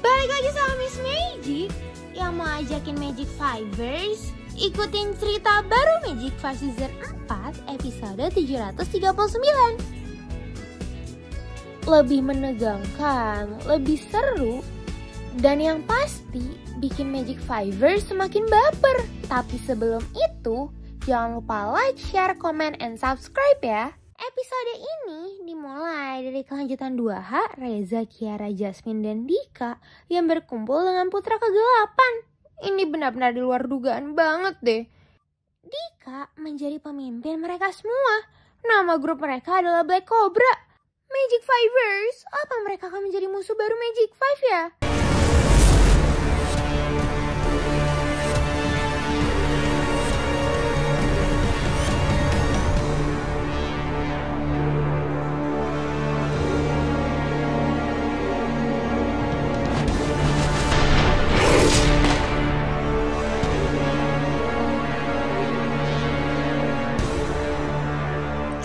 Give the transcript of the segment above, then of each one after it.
Balik lagi sama Miss Magic yang mau ajakin Magic Fivers ikutin cerita baru Magic Five Season 4 episode 739. Lebih menegangkan, lebih seru, dan yang pasti bikin Magic Fivers semakin baper. Tapi sebelum itu, jangan lupa like, share, comment, and subscribe ya. Episode ini dimulai dari kelanjutan 2H Reza, Kiara, Jasmine, dan Dika yang berkumpul dengan putra kegelapan. Ini benar-benar di luar dugaan banget deh. Dika menjadi pemimpin mereka semua. Nama grup mereka adalah Black Cobra. Magic Fivers, apa mereka akan menjadi musuh baru Magic Five ya?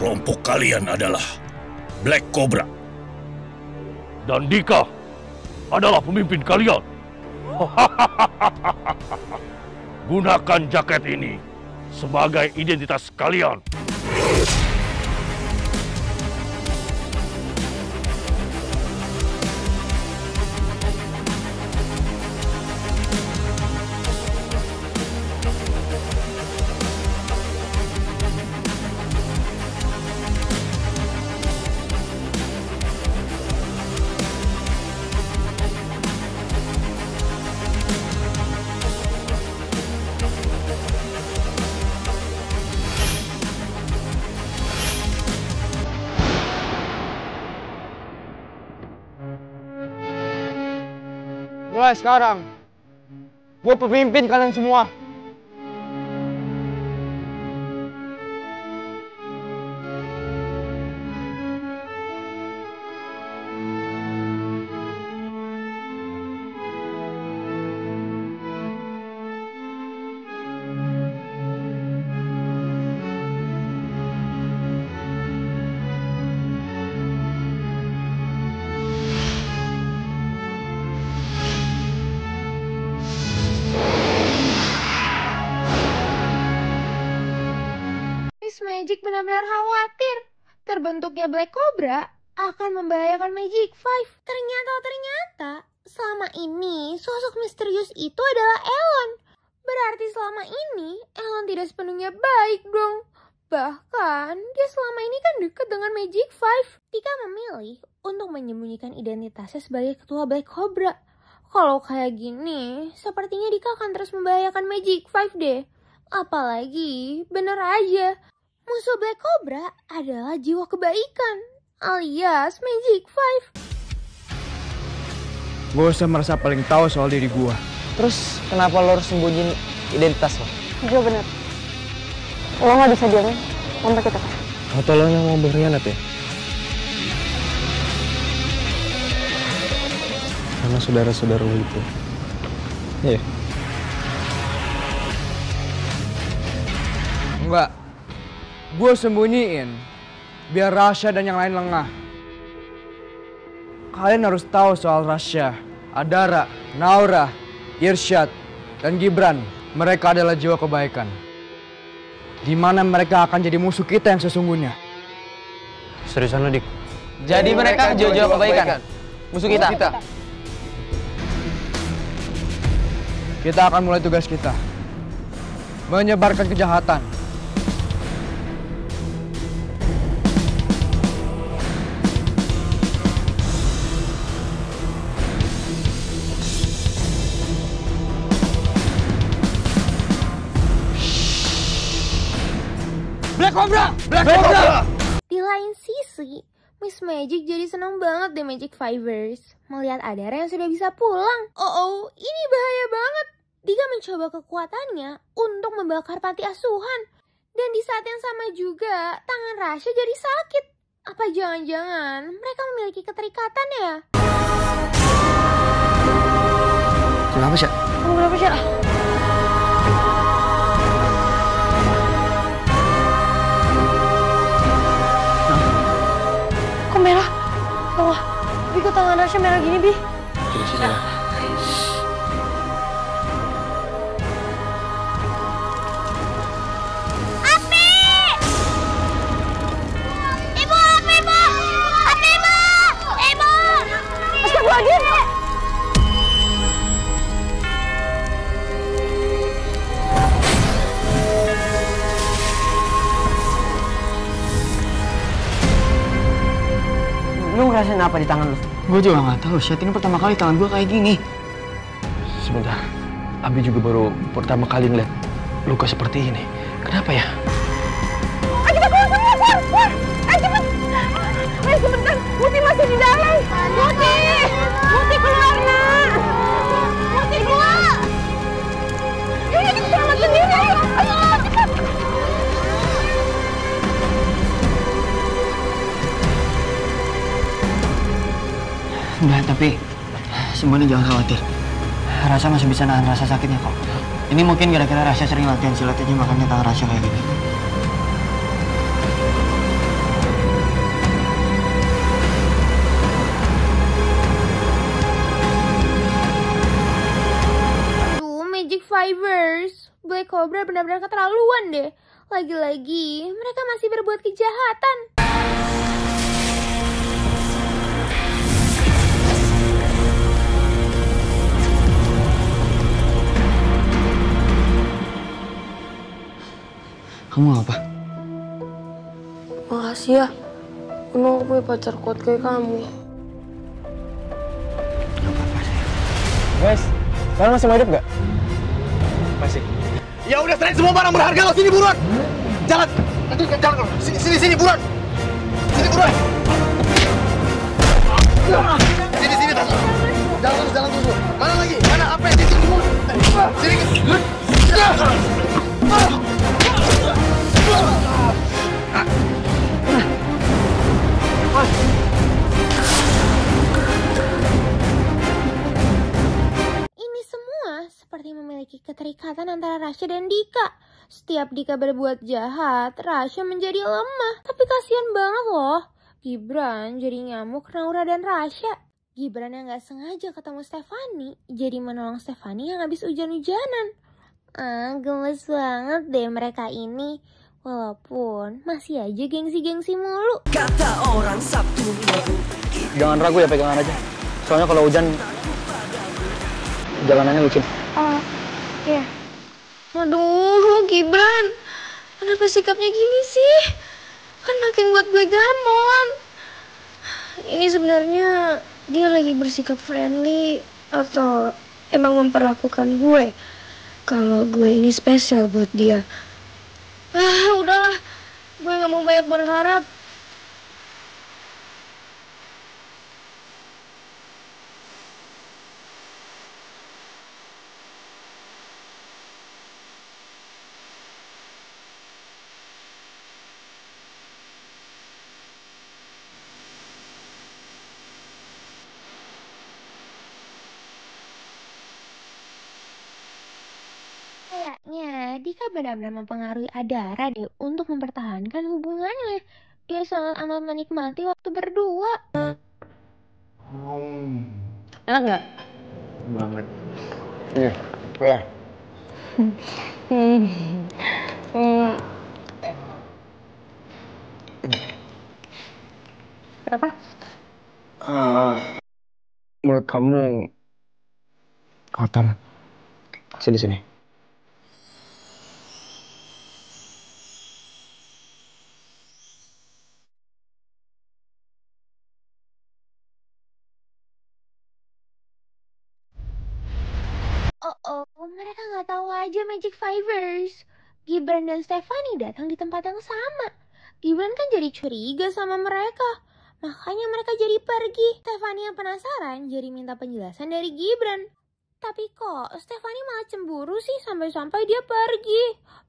Kelompok kalian adalah Black Cobra. Dan Dika adalah pemimpin kalian. Gunakan jaket ini sebagai identitas kalian. Mulai sekarang, gue pemimpin kalian semua. Magic benar-benar khawatir terbentuknya Black Cobra akan membahayakan Magic Five. Ternyata selama ini sosok misterius itu adalah Elon. Berarti selama ini Elon tidak sepenuhnya baik dong. Bahkan dia selama ini kan dekat dengan Magic Five. Dika memilih untuk menyembunyikan identitasnya sebagai ketua Black Cobra. Kalau kayak gini, sepertinya Dika akan terus membahayakan Magic Five deh. Apalagi bener aja, musuh Black Cobra adalah jiwa kebaikan, alias Magic Five. Gue usah merasa paling tahu soal diri gue. Terus kenapa lo harus sembunyiin identitas lo? Gue bener. Lo gak bisa diamin, kontak kita kan? Atau lo yang mau berkhianat ya? Karena saudara-saudara lo itu. Iya. Enggak. Gue sembunyiin biar Rasya dan yang lain lengah. Kalian harus tahu soal Rasya, Adara, Naura, Irsyad, dan Gibran. Mereka adalah jiwa kebaikan. Di mana mereka akan jadi musuh kita yang sesungguhnya. Seriusan lo, Dik? Jadi mereka jiwa-jiwa kebaikan? Musuh kita? Kita akan mulai tugas kita. Menyebarkan kejahatan. Black Cobra! Black Cobra! Di lain sisi, Miss Magic jadi senang banget deh Magic Fivers melihat Adara yang sudah bisa pulang. Oh, ini bahaya banget. Dika mencoba kekuatannya untuk membakar panti asuhan. Dan di saat yang sama juga, tangan Rasya jadi sakit. Apa jangan-jangan mereka memiliki keterikatan ya? Kenapa sih? Kenapa sih? Kok merah? Allah, Bi kok tangan Rasya merah gini, Bi? Coba sini ya. Lu ngerasain apa di tangan lu? Gue juga nggak tahu, Syed. Ini pertama kali tangan gue kayak gini. Sebentar, Abi juga baru pertama kali ngeliat luka seperti ini. Kenapa ya? Ayo kita keluar semua, keluar! Ayo cepet! Ayo sebentar, Muti masih di dalam! Muti! Muti keluar, nak! Muti keluar! Ayo kita selamat sendiri, ayo! Ayo cepet! Udah, tapi semuanya jangan khawatir. Rasha masih bisa nahan rasa sakitnya kok. Ini mungkin gara-gara Rasha sering latihan silat aja, makanya tangan Rasha kayak gini. Aduh, Magic Fivers. Black Cobra benar-benar keterlaluan deh. Lagi-lagi, mereka masih berbuat kejahatan. Kamu apa? Makasih ya. Emang aku punya pacar kuat kayak kamu. Gak apa-apa sih. Guys, kalian masih mau hidup nggak? Masih. Ya udah, serahin semua barang berharga lo, sini buruan. Jalan. Jalan. Sini buruan. Sini buruan. Sini tas. Jalan terus. Mana lagi? Mana apa? Sini semua. Sini. Ini semua seperti memiliki keterikatan antara Rasha dan Dika. Setiap Dika berbuat jahat, Rasha menjadi lemah. Tapi kasihan banget loh. Gibran jadi ngamuk Naura dan Rasha. Gibran yang gak sengaja ketemu Stefani, jadi menolong Stefani yang habis hujan-hujanan. Gemes banget deh mereka ini. Walaupun masih aja gengsi-gengsi mulu. Kata orang Sabtu Minggu. Jangan ragu ya, pegangan aja. Soalnya kalau hujan, jalanannya licin. Iya. Aduh, Gibran. Kenapa sikapnya gini sih? Kan makin buat gue gamon. Ini sebenarnya dia lagi bersikap friendly atau emang memperlakukan gue kalau gue ini spesial buat dia. Udahlah. Gue gak mau banyak berharap. Kayaknya Dika benar-benar mempengaruhi Adara deh untuk mempertahankan hubungannya. Dia sangat amat menikmati waktu berdua. Enak gak? Banget. Iya. Ya. Kenapa? Menurut kamu kotor? Sini. Mereka nggak tahu aja Magic Fivers. Gibran dan Stefani datang di tempat yang sama. Gibran kan jadi curiga sama mereka. Makanya mereka jadi pergi. Stefani yang penasaran jadi minta penjelasan dari Gibran. Tapi kok Stefani malah cemburu sih sampai-sampai dia pergi.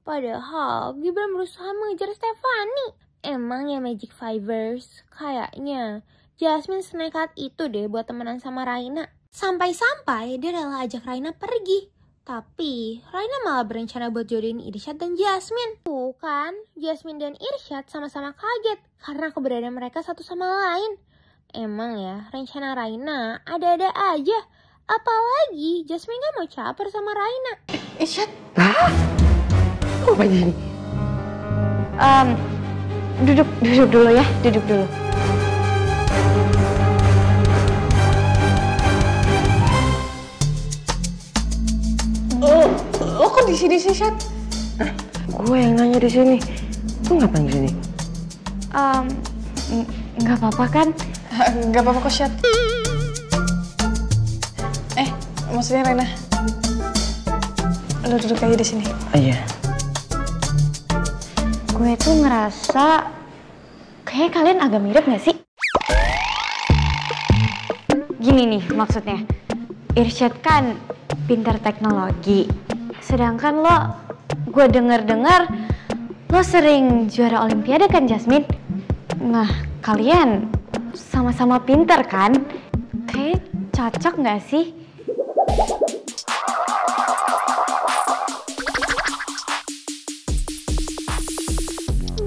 Padahal Gibran berusaha mengejar Stefani. Emang ya Magic Fivers, kayaknya Jasmine senekat itu deh buat temenan sama Raina. Sampai-sampai dia rela ajak Raina pergi. Tapi Raina malah berencana buat jodohin Irsyad dan Jasmine. Tuh kan, Jasmine dan Irsyad sama-sama kaget karena keberadaan mereka satu sama lain. Emang ya, rencana Raina ada-ada aja. Apalagi Jasmine gak mau caper sama Raina. Irsyad. Apa ini? Duduk dulu ya, duduk dulu. Lo kok di sini sih, Syad? Gue yang nanya di sini. Lu ngapain di sini? Nggak apa-apa kan? Nggak apa-apa kok, Syad. Maksudnya Raina. Lo duduk aja di sini. Iya. Gue tuh ngerasa kayak kalian agak mirip gak sih? Gini nih maksudnya, Irsyad kan pintar teknologi, sedangkan gue denger-dengar lo sering juara olimpiade kan, Jasmine? Nah, kalian sama-sama pintar kan? Kayak cocok gak sih?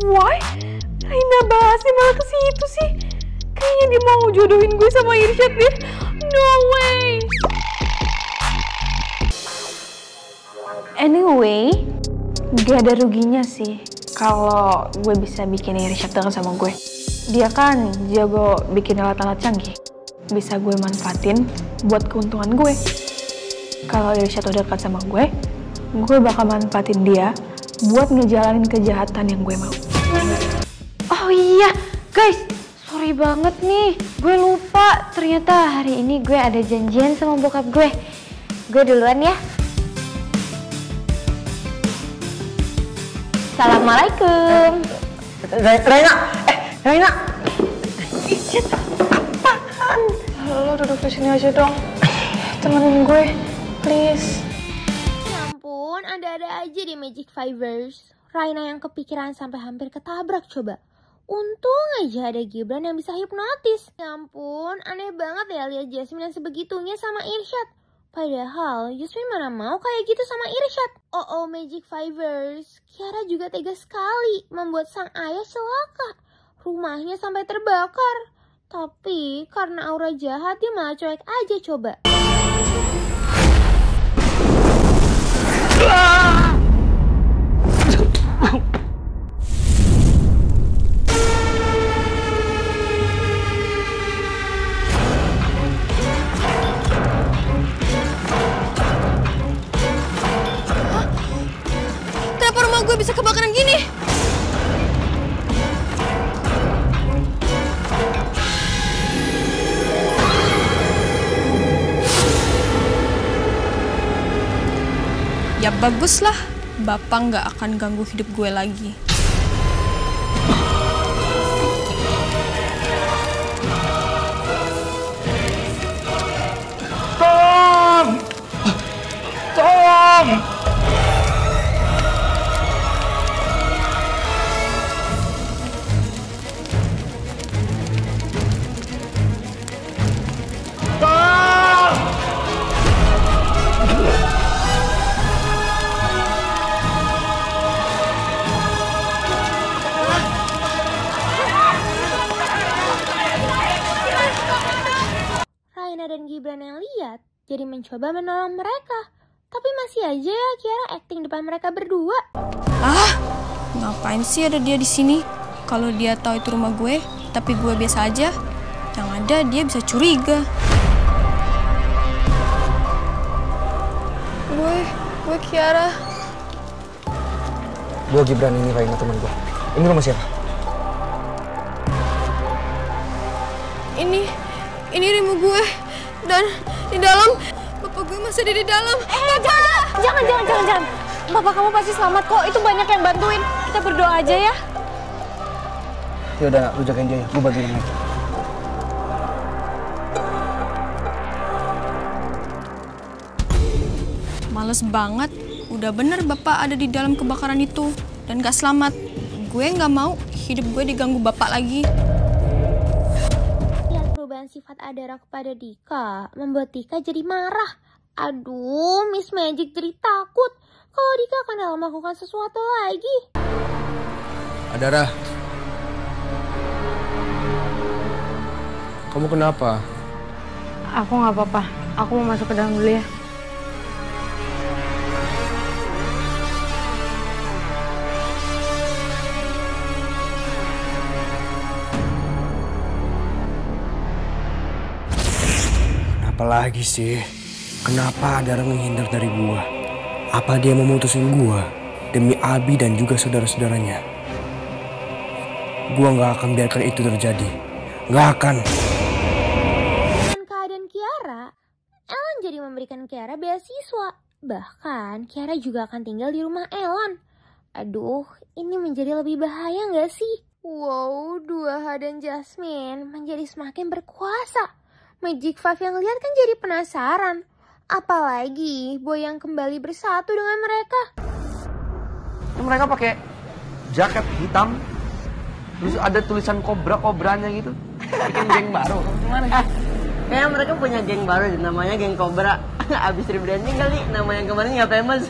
Why? Raina bahasnya malah ke situ sih. Kayaknya dia mau jodohin gue sama Irsyad deh. No way. Anyway, gak ada ruginya sih kalau gue bisa bikin Irsyad dekat sama gue. Dia kan jago bikin alat-alat canggih. Bisa gue manfaatin buat keuntungan gue. Kalau Irsyad udah dekat sama gue bakal manfaatin dia buat ngejalanin kejahatan yang gue mau. Oh iya, guys, sorry banget nih. Gue lupa, ternyata hari ini gue ada janjian sama bokap gue. Gue duluan ya. Assalamualaikum. Raina! Irsyad, apaan? Lo duduk di sini aja dong. Temenin gue, please. Ya ampun, ada-ada aja di Magic Fivers. Raina yang kepikiran sampai hampir ketabrak coba. Untung aja ada Gibran yang bisa hipnotis. Ya ampun, aneh banget ya lihat Jasmine yang sebegitunya sama Irsyad. Padahal Jasmine mana mau kayak gitu sama Irsyad. Oh Magic Fivers, Kiara juga tega sekali membuat sang ayah celaka. Rumahnya sampai terbakar. Tapi karena aura jahat dia malah cuek aja coba. Kenapa rumah gue bisa kebakaran gini? Ya baguslah, Bapak nggak akan ganggu hidup gue lagi. Tolong! Raina dan Gibran yang lihat jadi mencoba menolong mereka. Tapi masih aja ya Kiara acting depan mereka berdua. Ngapain sih ada dia di sini? Kalau dia tahu itu rumah gue, tapi gue biasa aja, yang ada dia bisa curiga. Gue Kiara. Gue Gibran, ini Raina teman gue. Ini rumah siapa? Ini rumah gue. Dan di dalam, bapak gue masih ada di dalam. Jangan. Bapak kamu pasti selamat kok, itu banyak yang bantuin. Kita berdoa aja ya. Yaudah, lu jagain dia ya, gue bantuin lagi. Males banget, udah bener bapak ada di dalam kebakaran itu. Dan gak selamat. Gue gak mau hidup gue diganggu bapak lagi. Lihat perubahan sifat Adara kepada Dika membuat Dika jadi marah. Aduh, Miss Magic jadi takut kalau Dika akan melakukan sesuatu lagi. Adara, kamu kenapa? Aku nggak apa-apa. Aku mau masuk ke dalam dulu ya. Kenapa lagi sih? Kenapa Adara menghindar dari gua? Apa dia mau mutusin gua demi Abi dan juga saudara-saudaranya? Gua nggak akan biarkan itu terjadi. Nggak akan. Dengan keadaan Kiara, Elon jadi memberikan Kiara beasiswa. Bahkan Kiara juga akan tinggal di rumah Elon. Aduh, ini menjadi lebih bahaya nggak sih? Wow, 2H dan Jasmine menjadi semakin berkuasa. Magic Five yang lihat kan jadi penasaran. Apalagi Boy yang kembali bersatu dengan mereka. Mereka pakai jaket hitam, terus ada tulisan kobra-kobranya gitu. Bikin geng baru. Gimana? Kayaknya mereka punya geng baru, namanya geng Cobra. Abis rebranding kali, nama yang kemarin nggak famous.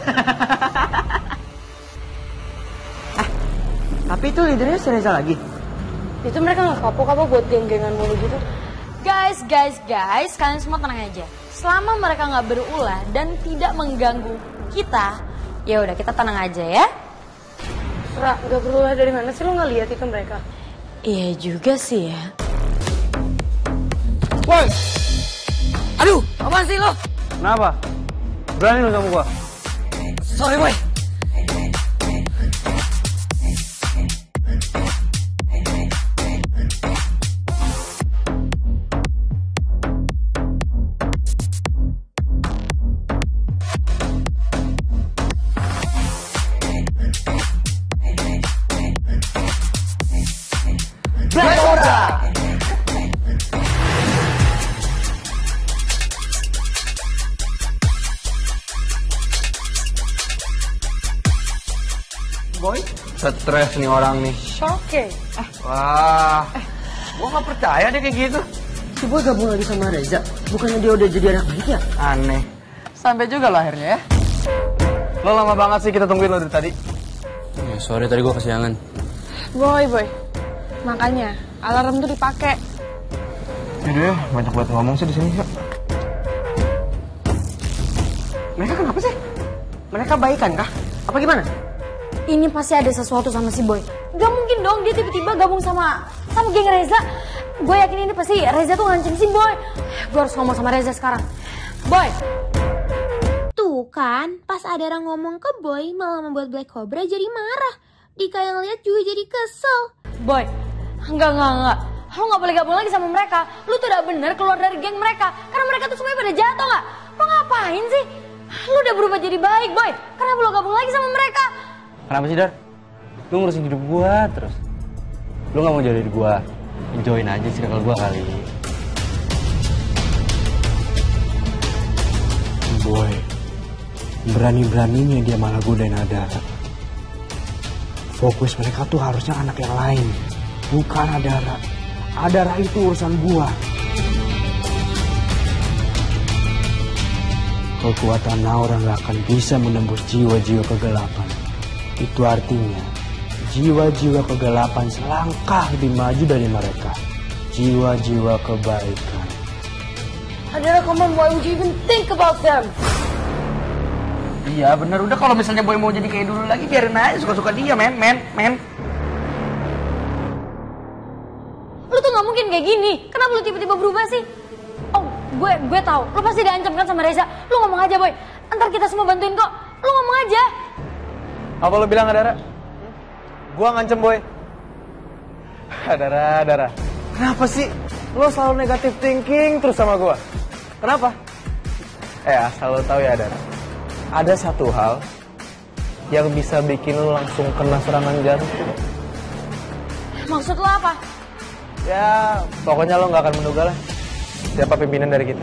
Tapi itu leadernya si Reza lagi. Itu mereka nggak kapok-kapok buat geng-gengan mulu gitu. Guys, kalian semua tenang aja. Selama mereka nggak berulah dan tidak mengganggu kita, ya udah kita tenang aja ya. Ra, nggak berulah dari mana sih, lo nggak lihat itu mereka? Iya juga sih ya. Woi! Aduh, apaan sih lo? Kenapa? Berani lu sama gua? Sorry boy. Black Cobra! Boy, stres nih orang nih. Oke. Wah, gua nggak percaya deh kayak gitu. Si Boy gabung lagi sama Reza. Bukannya dia udah jadi anak baik ya? Aneh. Sampai juga lah akhirnya ya. Lo lama banget sih kita tungguin lo dari tadi. Ya, sorry tadi gua kesiangan. Boy. Makanya alarm tuh dipakai. Yaudah, banyak banget ngomong sih di sini. Mereka kenapa sih? Mereka baikan kah? Apa gimana? Ini pasti ada sesuatu sama si Boy. Gak mungkin dong dia tiba-tiba gabung sama geng Reza. Gue yakin ini pasti Reza tuh ngancem si Boy. Gue harus ngomong sama Reza sekarang. Boy. Tuh kan, pas Adara ngomong ke Boy malah membuat Black Cobra jadi marah. Dika yang lihat juga jadi kesel. Boy, enggak. Lo gak boleh gabung lagi sama mereka. Lo tuh udah bener keluar dari geng mereka. Karena mereka tuh semuanya pada jahat, tau gak? Lo ngapain sih? Lo udah berubah jadi baik, Boy. Kenapa lo gabung lagi sama mereka? Kenapa sih, Dar? Lu ngurusin hidup gua terus. Lu gak mau jauh dari gua. Join aja circle gua kali. Boy, berani-beraninya dia malah godain Adara. Fokus mereka tuh harusnya anak yang lain, bukan Adara. Adara itu urusan gua. Kekuatan Naura gak akan bisa menembus jiwa-jiwa kegelapan. Itu artinya jiwa-jiwa kegelapan selangkah lebih maju dari mereka. Jiwa-jiwa kebaikan. Adara, come on, why would you even think about them? Iya bener, udah kalau misalnya Boy mau jadi kayak dulu lagi biarin aja, suka-suka dia men. Lu tuh gak mungkin kayak gini. Kenapa lu tiba-tiba berubah sih? Oh, gue tahu. Lu pasti diancam kan sama Reza. Lu ngomong aja, Boy. Ntar kita semua bantuin kok. Lu ngomong aja. Apa lo bilang Adara? Gua ngancem Boy. Adara. Kenapa sih lo selalu negatif thinking terus sama gua? Kenapa? Asal lo tahu ya Adara. Ada satu hal yang bisa bikin lo langsung kena serangan jantung. Maksud lo apa? Ya, pokoknya lo nggak akan menduga lah siapa pimpinan dari kita.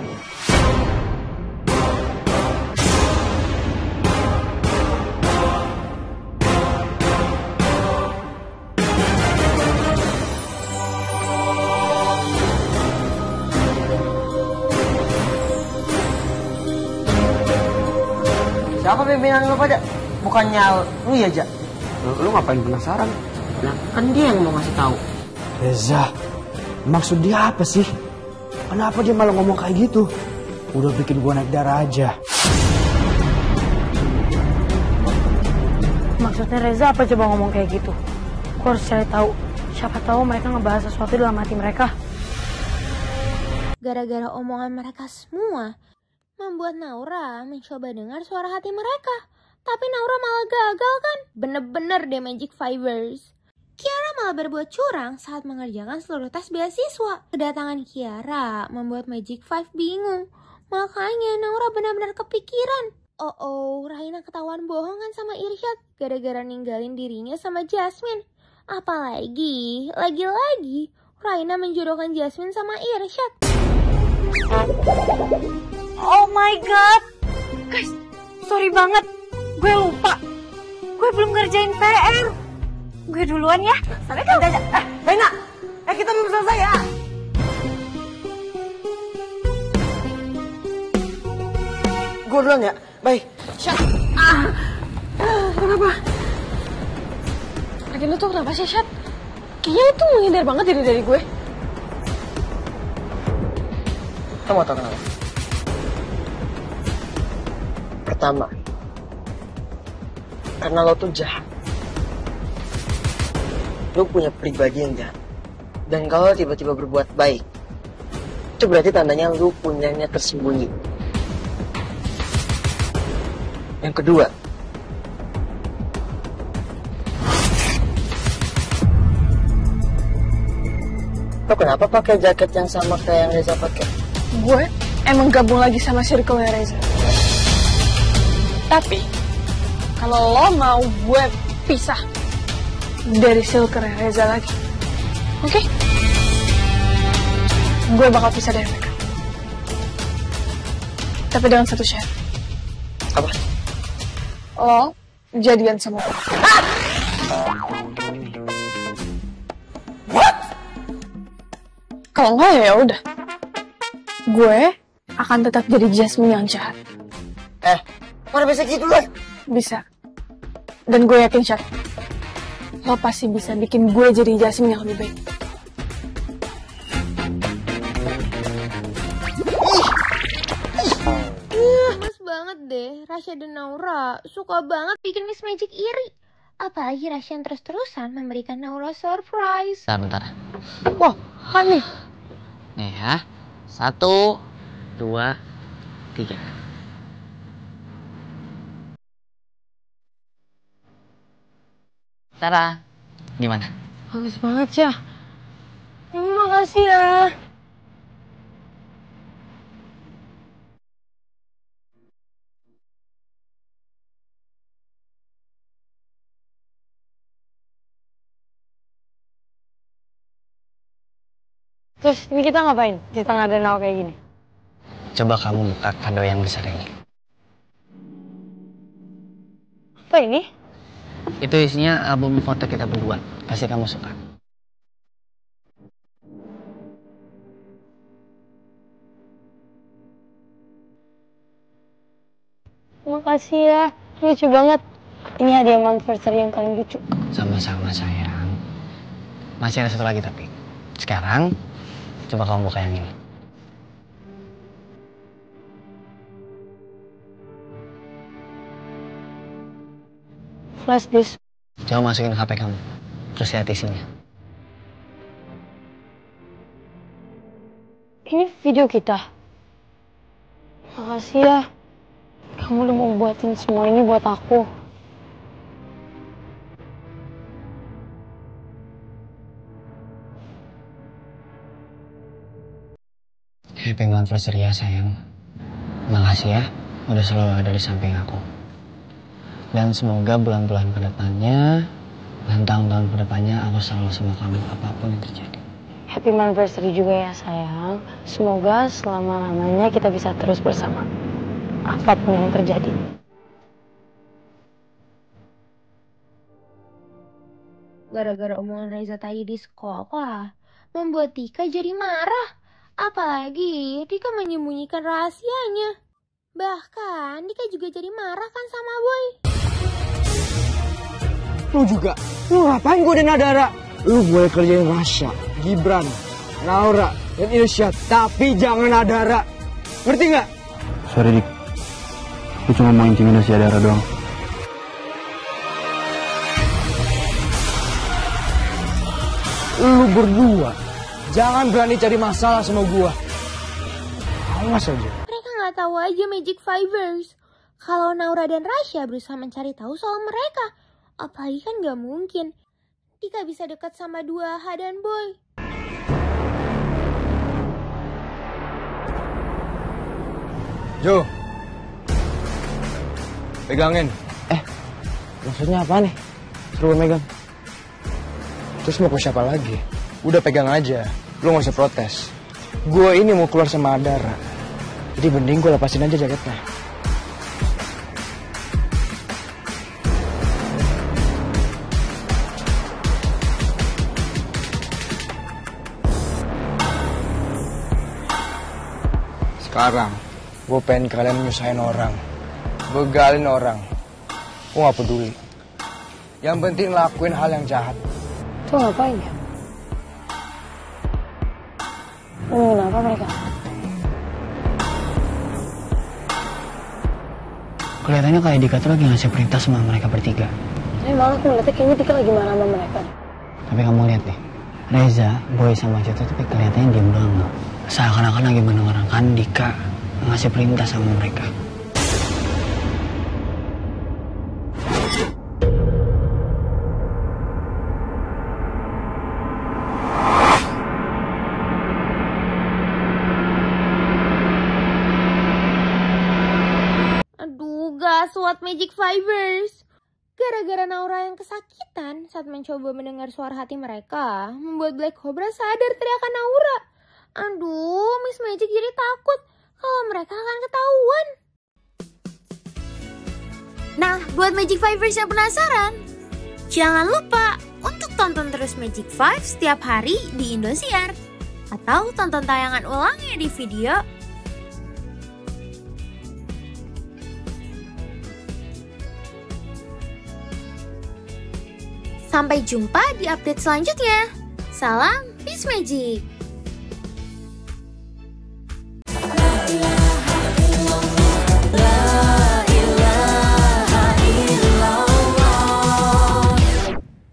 Siapa pimpinan lo pada? Bukannya lu ya, Jak? Lo ngapain penasaran? Nah, kan dia yang mau ngasih tahu. Reza, maksud dia apa sih? Kenapa dia malah ngomong kayak gitu? Udah bikin gue naik darah aja. Maksudnya Reza apa coba ngomong kayak gitu? Gue harus cari tahu. Siapa tahu mereka ngebahas sesuatu dalam hati mereka. Gara-gara omongan mereka semua, membuat Naura mencoba dengar suara hati mereka. Tapi Naura malah gagal kan? Bener-bener deh Magic Fivers. Kiara malah berbuat curang saat mengerjakan seluruh tes beasiswa. Kedatangan Kiara membuat Magic Five bingung. Makanya Naura benar-benar kepikiran. Raina ketahuan bohong kan sama Irsyad gara-gara ninggalin dirinya sama Jasmine. Apalagi, lagi-lagi Raina menjodohkan Jasmine sama Irsyad. Oh my god. Guys, sorry banget. Gue lupa. Gue belum ngerjain PR. Gue duluan ya. Sampai kan aja. Raina, kita belum selesai ya. Gue duluan ya. Baik. Syat. Kenapa? Lagi lu tuh kenapa sih, Syat? Kayaknya lu tuh menghindar banget dari gue. Kamu mau tau kenapa? Pertama, karena lo tuh jahat. Lo punya pribadi yang jahat. Dan kalau tiba-tiba berbuat baik, itu berarti tandanya lo punya niat tersembunyi. Yang kedua, lo kenapa pakai jaket yang sama kayak yang Reza pakai? Gue emang gabung lagi sama circle-nya Reza. Tapi, kalau lo mau gue pisah dari circle-nya Reza lagi, oke? Gue bakal pisah dari mereka. Tapi dengan satu syarat. Apa? Lo jadian sama gue. What? Kalau enggak ya udah. Gue akan tetap jadi Jasmine yang jahat. Mana bisa gitu loh? Bisa. Dan gue yakin, Syat, lo pasti bisa bikin gue jadi Jasmine yang lebih baik. Gemes banget deh, Rasya dan Naura suka banget bikin Miss Magic iri. Apalagi Rasya yang terus-terusan memberikan Naura surprise. Bentar. Wah, kan nih. Nih ya. 1, 2, 3. Tara, gimana? Bagus banget ya. Terima kasih ya. Terus ini kita ngapain di tengah danau kayak gini? Coba kamu buka kado yang besar ini. Apa ini? Itu isinya album foto kita berdua. Pasti kamu suka. Makasih ya. Lucu banget. Ini hadiah anniversary yang paling lucu. Sama-sama sayang. Masih ada satu lagi tapi. Sekarang, coba kamu buka yang ini. Flash disk. Coba masukin HP kamu. Terus lihat isinya. Ini video kita. Makasih ya. Kamu udah mau buatin semua ini buat aku. Happy anniversary ya sayang. Makasih ya. Udah selalu ada di samping aku. Dan semoga bulan-bulan kedepannya dan tahun-tahun kedepannya aku selalu sama kamu apapun yang terjadi. Happy anniversary juga ya sayang. Semoga selama-lamanya kita bisa terus bersama. Apapun yang terjadi. Gara-gara omongan Reza tadi di sekolah, membuat Tika jadi marah. Apalagi Tika menyembunyikan rahasianya. Bahkan Tika juga jadi marah kan sama Boy. Lu juga, lu ngapain godain Adara? Lu boleh kerjain Rasya, Gibran, Naura, dan Irsyad, tapi jangan Adara. Ngerti nggak? Sorry Dik, gue cuma mau intimidasi Adara doang. Lu berdua jangan berani cari masalah sama gua. Awas aja. Mereka nggak tahu aja Magic Fivers. Kalau Naura dan Rasya berusaha mencari tahu soal mereka, apalagi kan nggak mungkin Dika bisa dekat sama 2H dan Boy. Jo, pegangin. Maksudnya apa nih? Suruh megang. Terus mau ke siapa lagi? Udah pegang aja, lu gak usah protes. Gue ini mau keluar sama Adara, jadi mending gue lepasin aja jaketnya. Sekarang, gue pengen kalian nyusahin orang, begalin orang. Gue gak peduli. Yang penting lakuin hal yang jahat. Itu ngapain ya? Ngomongin apa mereka? Kelihatannya kayak Dika tuh lagi ngasih perintah sama mereka bertiga. Saya malah aku ngeliatnya kayaknya Dika lagi marah sama mereka. Tapi kamu lihat deh, Reza, Boy sama Jatuh tapi kelihatannya diem doang. Seakan-akan lagi mendengarkan Dika ngasih perintah sama mereka. Gaswat Magic Fivers. Gara-gara Naura yang kesakitan saat mencoba mendengar suara hati mereka, membuat Black Cobra sadar teriakan Naura. Aduh, Miss Magic jadi takut kalau mereka akan ketahuan. Nah, buat Magic Fivers yang penasaran, jangan lupa untuk tonton terus Magic Five setiap hari di Indosiar. Atau tonton tayangan ulangnya di video. Sampai jumpa di update selanjutnya. Salam Miss Magic.